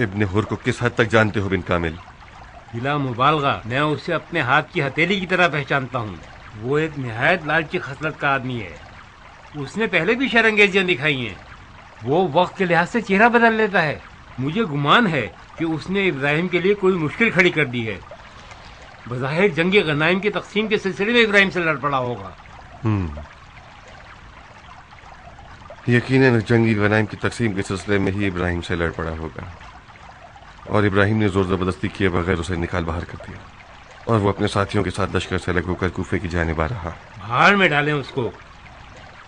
ابن حر کو کس حد تک جانتے ہو بن کامل؟ بلا مبالغہ میں اسے اپنے ہاتھ کی ہتھیلی کی طرح پہچانتا ہوں. وہ ایک نہایت لالچی خصلت کا آدمی ہے. اس نے پہلے بھی شرانگیزیاں دکھائی ہیں. وہ وقت کے لحاظ سے چہرہ بدل لیتا ہے. مجھے گمان ہے کہ اس نے ابراہیم کے لیے کوئی مشکل کھڑی کر دی ہے. بظاہر جنگ غنائم کی تقسیم کے سلسلے میں ابراہیم سے لڑ پڑا ہوگا. یقیناً جنگی غنائم کی تقسیم کے سلسلے میں ہی ابراہیم سے لڑ پڑا ہوگا، اور ابراہیم نے زور زبردستی کیے بغیر اسے نکال باہر کر دیا، اور وہ اپنے ساتھیوں کے ساتھ لشکر سے الگ ہو کر کوفے کی جانب آ رہا. بھاڑ میں ڈالیں اس کو.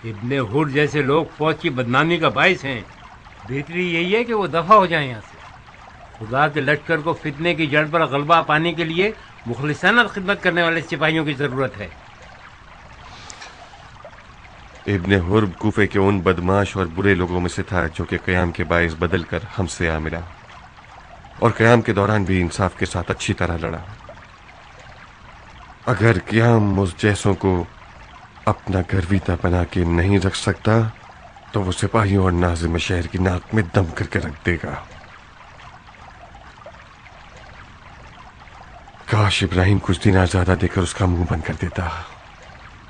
ابن حر جیسے لوگ فوج کی بدنامی کا باعث ہیں. بہتری یہی ہے کہ وہ دفع ہو جائیں یہاں سے. خدا کے لشکر کو فتنے کی جڑ پر غلبہ پانے کے لیے مخلصانہ خدمت کرنے والے سپاہیوں کی ضرورت ہے. ابن حر کوفے کے ان بدماش اور برے لوگوں میں سے تھا جو کہ قیام کے باعث بدل کر ہم سے آ ملا، اور قیام کے دوران بھی انصاف کے ساتھ اچھی طرح لڑا. اگر قیام اس جیسوں کو اپنا گرویدہ بنا کے نہیں رکھ سکتا تو وہ سپاہیوں اور ناظم شہر کی ناک میں دم کر کے رکھ دے گا. کاش ابراہیم کچھ دن آزادہ دے کر اس کا منہ بند کر دیتا.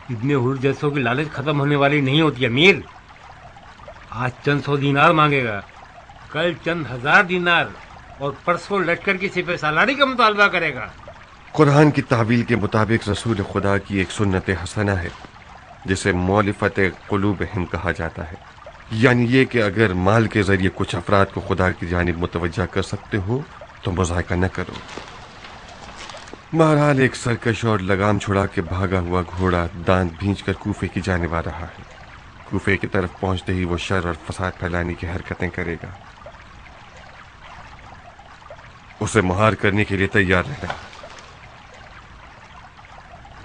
ابن حر جیسوں کی لالچ ختم ہونے والی نہیں ہوتی امیر. آج چند 100 دینار مانگے گا، کل چند 1000 دینار، اور پرسوں لشکر کی سپہ سالاری کا مطالبہ کرے گا. قرآن کی تعویل کے مطابق رسول خدا کی ایک سنت حسنہ ہے جسے مؤلفت قلوبہم کہا جاتا ہے، یعنی یہ کہ اگر مال کے ذریعے کچھ افراد کو خدا کی جانب متوجہ کر سکتے ہو تو مذائقہ نہ کرو. بہرحال ایک سرکش اور لگام چھڑا کے بھاگا ہوا گھوڑا دانت بھینچ کر کوفے کی جانب آ رہا ہے. کوفے کی طرف پہنچتے ہی وہ شر اور فساد پھیلانے کی حرکتیں کرے گا. اسے مہار کرنے کے لیے تیار رہنا.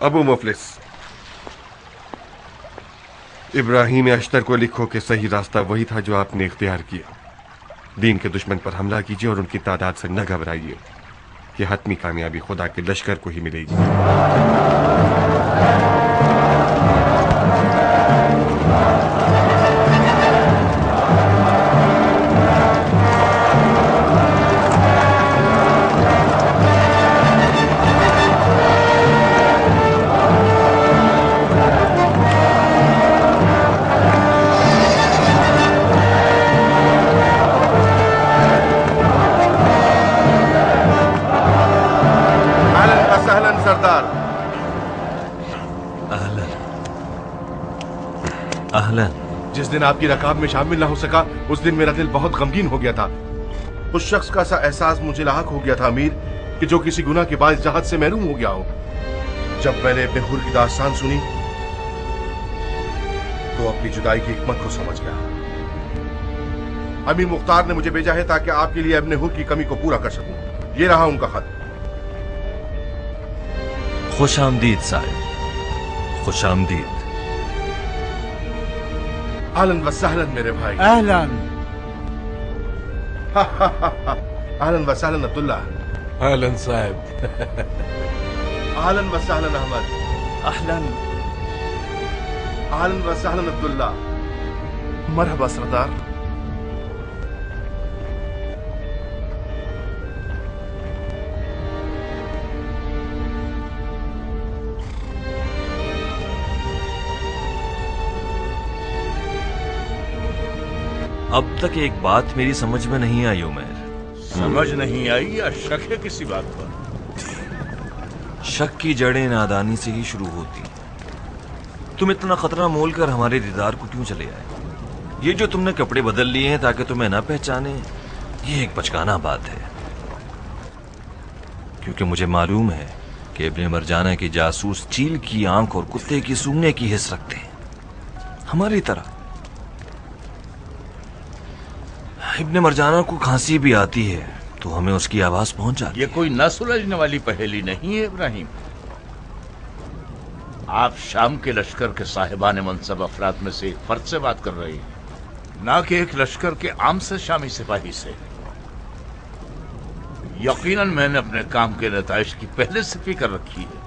ابو مفلس، ابراہیم اشتر کو لکھو کہ صحیح راستہ وہی تھا جو آپ نے اختیار کیا. دین کے دشمن پر حملہ کیجیے اور ان کی تعداد سے نہ گھبرائیے. یہ حتمی کامیابی خدا کے لشکر کو ہی ملے گی. جس دن آپ کی رکاب میں شامل نہ ہو سکا اس دن میرا دل بہت غمگین ہو گیا تھا. اس شخص کا ایسا احساس مجھے لاحق ہو گیا تھا امیر کہ جو کسی گناہ کے باعث جہاد سے محروم ہو گیا ہو. جب میں نے ابن حر کی داستان سنی تو اپنی جدائی کی حکمت کو سمجھ گیا. امیر مختار نے مجھے بھیجا ہے تاکہ آپ کے لیے ابن حر کی کمی کو پورا کر سکوں. یہ رہا ان کا خط. خوش آمدید صاحب، خوش آمدید. اہلاً و سہلاً میرے بھائی. اہلاً. اہلاً و سہلاً عبداللہ. اہلاً صاحب. اہلاً و سہلاً احمد. اہلاً. اہلاً و سہلاً عبداللہ. مرحبا سردار. اب تک ایک بات میری سمجھ میں نہیں آئی عمیر. سمجھ نہیں آئی یا شک ہے کسی بات پر؟ شک کی جڑیں نادانی سے ہی شروع ہوتی. تم اتنا خطرہ مول کر ہمارے دیدار کو کیوں چلے آئے؟ یہ جو تم نے کپڑے بدل لیے ہیں تاکہ تمہیں نہ پہچانے، یہ ایک بچکانہ بات ہے. کیونکہ مجھے معلوم ہے کہ ابن مرجانہ کی جاسوس چیل کی آنکھ اور کتے کی سونگنے کی حس رکھتے ہیں، ہماری طرح. ابن مرجانہ کو کھانسی بھی آتی ہے تو ہمیں اس کی آواز پہنچ جاتی ہے. یہ کوئی نہ سلجھنے والی پہیلی نہیں ہے ابراہیم. آپ شام کے لشکر کے صاحبان منصب افراد میں سے ایک فرد سے بات کر رہے ہیں، نہ کہ ایک لشکر کے عام سے شامی سپاہی سے. یقیناً میں نے اپنے کام کے نتائج کی پہلے سے فکر رکھی ہے.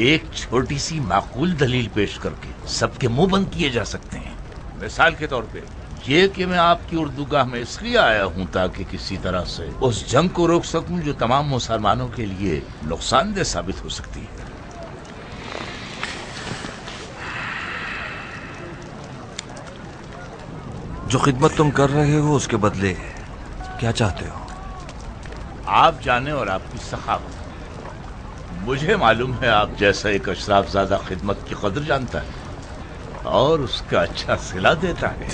ایک چھوٹی سی معقول دلیل پیش کر کے سب کے منہ بند کیے جا سکتے ہیں. مثال کے طور پہ یہ کہ میں آپ کی اردوگاہ میں اس لیے آیا ہوں تاکہ کسی طرح سے اس جنگ کو روک سکوں جو تمام مسلمانوں کے لیے نقصان دہ ثابت ہو سکتی ہے۔ جو خدمت تم کر رہے ہو اس کے بدلے کیا چاہتے ہو؟ آپ جانے اور آپ کی سخاوت۔ مجھے معلوم ہے آپ جیسا ایک اشراف زادہ خدمت کی قدر جانتا ہے اور اس کا اچھا صلہ دیتا ہے۔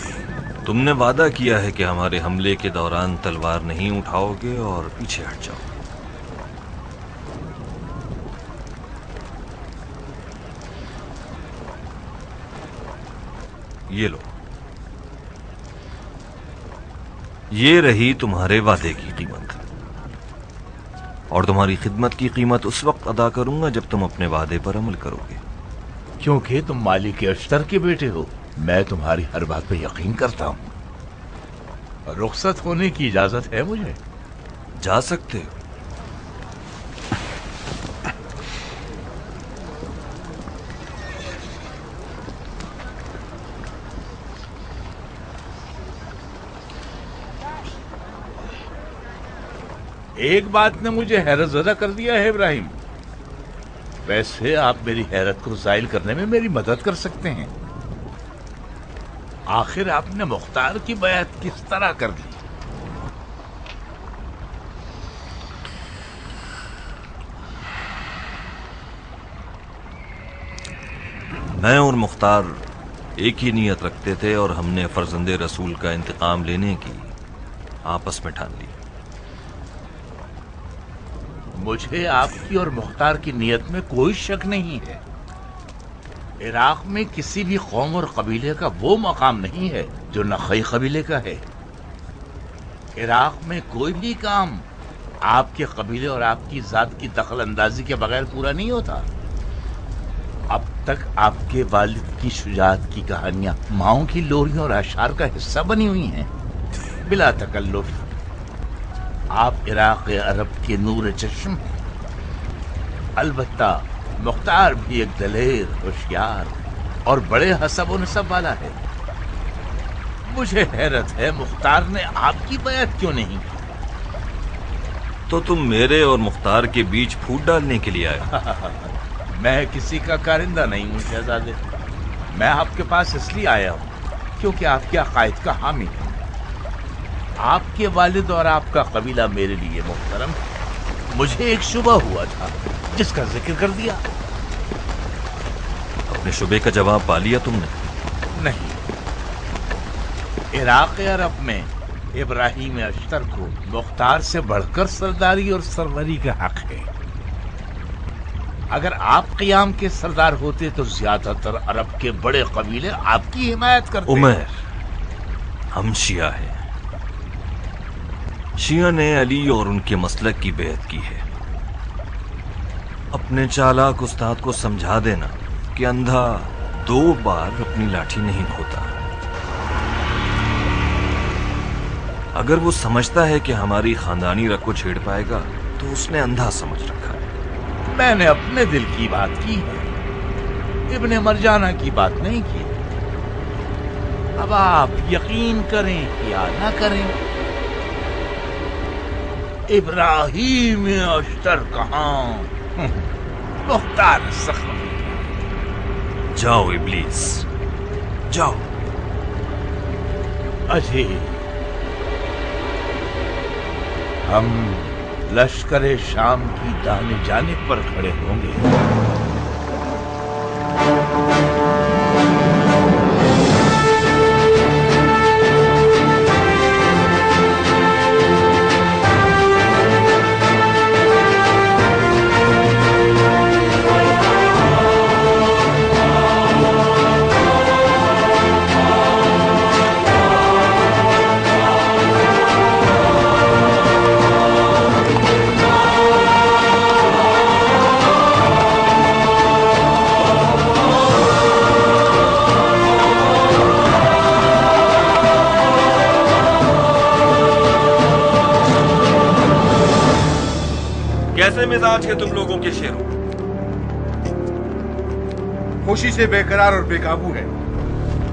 تم نے وعدہ کیا ہے کہ ہمارے حملے کے دوران تلوار نہیں اٹھاؤ گے اور پیچھے ہٹ جاؤ۔ یہ لو، یہ رہی تمہارے وعدے کی قیمت، اور تمہاری خدمت کی قیمت اس وقت ادا کروں گا جب تم اپنے وعدے پر عمل کرو گے۔ کیونکہ تم مالک اشتر کے بیٹے ہو، میں تمہاری ہر بات پہ یقین کرتا ہوں۔ رخصت ہونے کی اجازت ہے مجھے؟ جا سکتے ہو۔ ایک بات نے مجھے حیرت زدہ کر دیا ہے ابراہیم۔ ویسے آپ میری حیرت کو زائل کرنے میں میری مدد کر سکتے ہیں۔ آخر آپ نے مختار کی بیعت کس طرح کر لی؟ میں اور مختار ایک ہی نیت رکھتے تھے اور ہم نے فرزند رسول کا انتقام لینے کی آپس میں ٹھان لی۔ مجھے آپ کی اور مختار کی نیت میں کوئی شک نہیں ہے۔ عراق میں کسی بھی قوم اور قبیلے کا وہ مقام نہیں ہے جو نخعی قبیلے کا ہے۔ عراق میں کوئی بھی کام آپ کے قبیلے اور آپ کی ذات کی دخل اندازی کے بغیر پورا نہیں ہوتا۔ اب تک آپ کے والد کی شجاعت کی کہانیاں ماؤں کی لوریوں اور اشعار کا حصہ بنی ہوئی ہیں۔ بلا تکلف آپ عراق عرب کے نور چشم ہیں۔ البتہ مختار بھی ایک دلیر، ہوشیار اور بڑے حسب و نسب والا ہے۔ مجھے حیرت ہے مختار نے آپ کی بیعت کیوں نہیں کی؟ تو تم میرے اور مختار کے بیچ پھوٹ ڈالنے کے لیے آئے؟ میں کسی کا کارندہ نہیں ہوں شہزادے۔ میں آپ کے پاس اس لیے آیا ہوں کیونکہ آپ کے عقائد کا حامی ہوں۔ آپ کے والد اور آپ کا قبیلہ میرے لیے محترم ہے۔ مجھے ایک شبہ ہوا تھا جس کا ذکر کر دیا۔ اپنے شبے کا جواب پا لیا تم نے؟ نہیں، عراق عرب میں ابراہیم اشتر کو مختار سے بڑھ کر سرداری اور سروری کا حق ہے۔ اگر آپ قیام کے سردار ہوتے تو زیادہ تر عرب کے بڑے قبیلے آپ کی حمایت کرتے۔ عمر، ہم شیعہ ہیں۔ شیعہ نے علی اور ان کے مسلک کی بیعت کی ہے۔ اپنے چالاک استاد کو سمجھا دینا کہ اندھا 2 بار اپنی لاٹھی نہیں کھوتا۔ اگر وہ سمجھتا ہے کہ ہماری خاندانی رگ کو چھیڑ پائے گا تو اس نے اندھا سمجھ رکھا ہے۔ میں نے اپنے دل کی بات کی ہے، ابن مرجانہ کی بات نہیں کی۔ اب آپ یقین کریں یا نہ کریں، ابراہیم اشتر کہاں، مختار سخاوی۔ جاؤ ابلیس، جاؤ۔ اجے ہم لشکر شام کی داہنی جانب پر کھڑے ہوں گے۔ کیسے مزاج ہے تم لوگوں کے شیروں؟ خوشی سے بے قرار اور بے قابو ہے،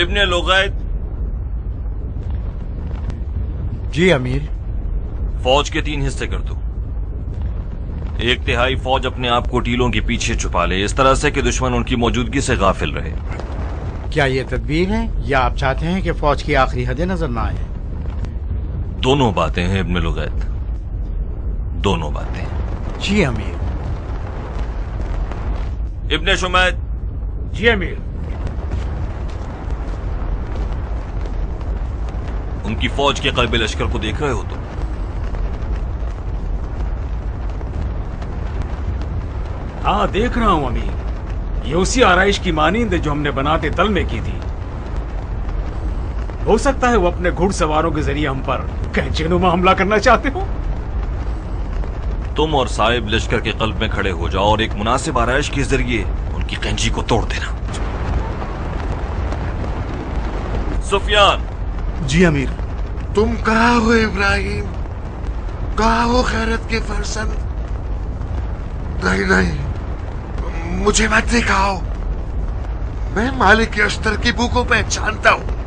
ابن لغیت، جی امیر. فوج کے 3 حصے کر دو. 1/3 فوج اپنے آپ کو ٹیلوں کے پیچھے چھپا لے، اس طرح سے کہ دشمن ان کی موجودگی سے غافل رہے. کیا یہ تدبیر ہے یا آپ چاہتے ہیں کہ فوج کی آخری حدیں نظر نہ آئے؟ دونوں باتیں ہیں ابن لغیت، دونوں باتیں. جی امیر. ابن شمید. جی امیر. ان کی فوج کے قلب لشکر کو دیکھ رہے ہو تم؟ ہاں دیکھ رہا ہوں امیر. یہ اسی آرائش کی مانند ہے جو ہم نے بناتے تل میں کی تھی. ہو سکتا ہے وہ اپنے گھڑ سواروں کے ذریعے ہم پر کینچی نما حملہ کرنا چاہتے ہو. تم اور صاحب لشکر کے قلب میں کھڑے ہو جاؤ اور ایک مناسب آرائش کے ذریعے ان کی قینچی کو توڑ دینا. سفیان. جی امیر. تم کہاں ہو ابراہیم؟ کہاں ہو خیرت کے فرزند؟ نہیں نہیں، مجھے مت دکھاؤ. میں مالک اشتر کی بو کو پہچانتا ہوں.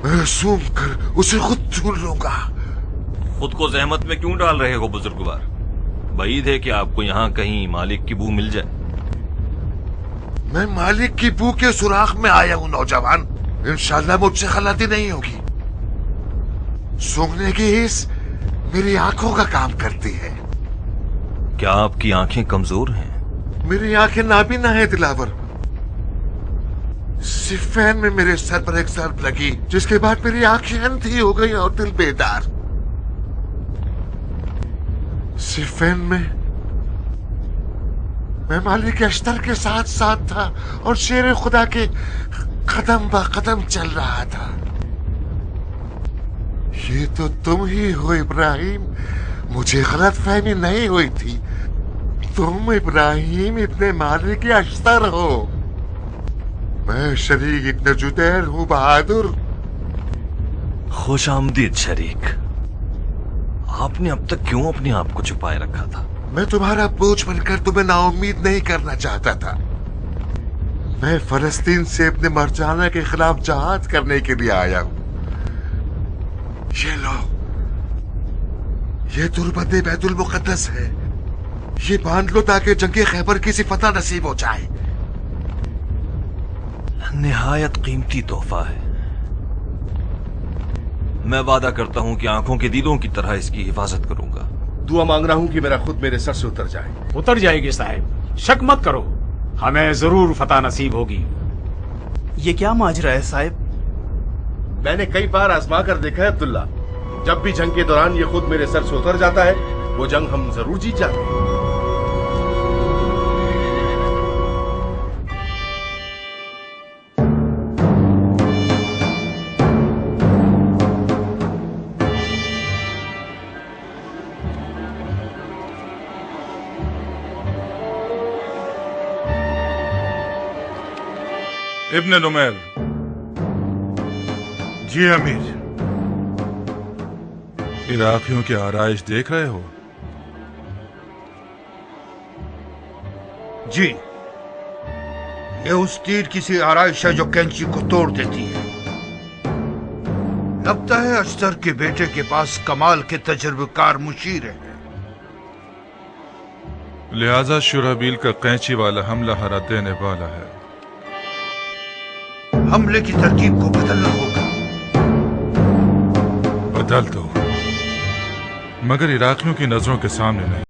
میں سونگ کر اسے خود ڈھونڈ لوں گا. خود کو زحمت میں کیوں ڈال رہے ہو بزرگوار؟ بعید ہے کہ آپ کو یہاں کہیں مالک کی بو مل جائے. میں مالک کی بو کے سوراخ میں آیا ہوں نوجوان. انشاءاللہ مجھ سے غلطی نہیں ہوگی. سونگنے کی حس میری آنکھوں کا کام کرتی ہے. کیا آپ کی آنکھیں کمزور ہیں؟ میری آنکھیں نابینا ہیں دلاور. صفین میں میرے سر پر ایک ضرب لگی جس کے بعد میری آنکھیں اندھی ہو گئی اور دل بیدار. صفین میں مالک اشتر کے ساتھ ساتھ تھا اور شیر خدا کے قدم با قدم چل رہا تھا. یہ تو تم ہی ہو ابراہیم. مجھے غلط فہمی نہیں ہوئی تھی. تم ابراہیم ابن مالک اشتر ہو. میں شریک ابن جدیر ہوں بہادر. خوش آمدید شریک. آپ نے اب تک کیوں اپنے آپ کو چھپائے رکھا تھا؟ میں تمہارا بوجھ بن کر تمہیں نا امید نہیں کرنا چاہتا تھا. میں فلسطین سے اپنے مرجانہ کے خلاف جہاد کرنے کے لیے آیا ہوں. یہ لو، یہ تربت بیت المقدس ہے. یہ باندھ لو تاکہ جنگ خیبر کی سی فتح نصیب ہو جائے. نہایت قیمتی تحفہ ہے. میں وعدہ کرتا ہوں کہ آنکھوں کے دیدوں کی طرح اس کی حفاظت کروں گا. دعا مانگ رہا ہوں کہ میرا خود میرے سر سے اتر جائے. اتر جائے گی صاحب، شک مت کرو. ہمیں ضرور فتح نصیب ہوگی. یہ کیا ماجرا ہے صاحب؟ میں نے کئی بار آزما کر دیکھا ہے عبداللہ. جب بھی جنگ کے دوران یہ خود میرے سر سے اتر جاتا ہے وہ جنگ ہم ضرور جیت جاتے ہیں. ابن نمیر. جی امیر. عراقیوں کی آرائش دیکھ رہے ہو؟ جی، یہ اس تیر کی سی آرائش ہے جو کینچی کو توڑ دیتی ہے. لگتا ہے اشتر کے بیٹے کے پاس کمال کے تجربہ کار مشیر ہے. لہذا شرحبیل کا قینچی والا حملہ ہرا دینے والا ہے. حملے کی ترکیب کو بدلنا ہوگا. بدل دو، مگر عراقیوں کی نظروں کے سامنے نہیں.